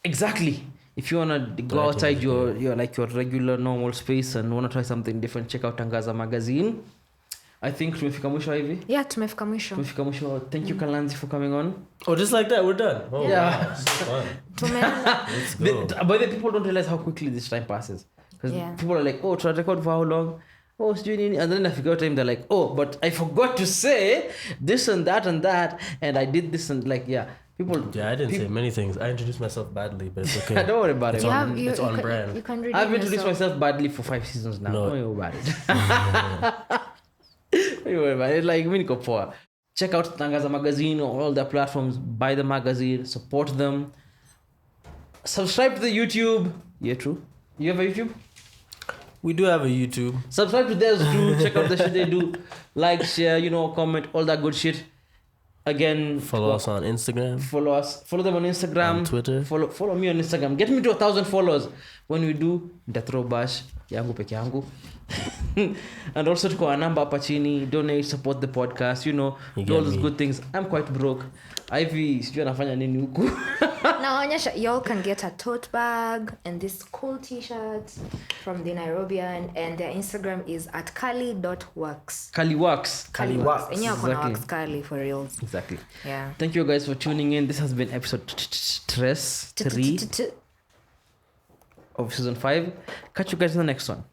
exactly, if you wanna go writing outside is your like your regular normal space and wanna try something different, check out Tangaza magazine. I think tumefika mwisho hivi. Yeah, tumefika mwisho. Tumefika mwisho. Thank you Kalanzi for coming on. Oh, just like that, we're done. Oh, Yeah. wow, so fun. Tumeenda. Let's go. But the people don't realize how quickly this time passes. Because Yeah. people are like, oh, try to record for how long? Oh, sijui nini. And then I figure out time they're like, oh, but I forgot to say this and that, and I did this and like, yeah. People. Yeah, I didn't say many things. I introduced myself badly, but it's okay. Don't worry about it. You man. have, you, It's you on can, brand. You can redeem I've introduced yourself. myself badly for 5 seasons now. No. Don't worry about it. Don't worry about it. Like, mini poa. Check out Tangaza magazine on all their platforms. Buy the magazine. Support them. Subscribe to the YouTube. Yeah, true. You have a YouTube? We do have a YouTube. Subscribe to theirs too. Check out the shit they do. Like, share, comment, all that good shit. Again, Follow us on Instagram. Follow them on Instagram. On Twitter. Follow me on Instagram. Get me to 1,000 followers. When we do, throw bash yangu peke yangu. And also tuko a number hapa chini. Donate, support the podcast. You Do get all those me. good things. I'm quite broke. Ivy, sijui anafanya nini huku. Now, Onyesha, y'all can get a tote bag and this cool t-shirt from the Nairobian, and their Instagram is at kali.works. Kali works. Kali Works. works. And you're Exactly. works Kali for reals. Exactly. Yeah. Thank you guys for tuning in. This has been episode 3 of season 5. Catch you guys in the next one.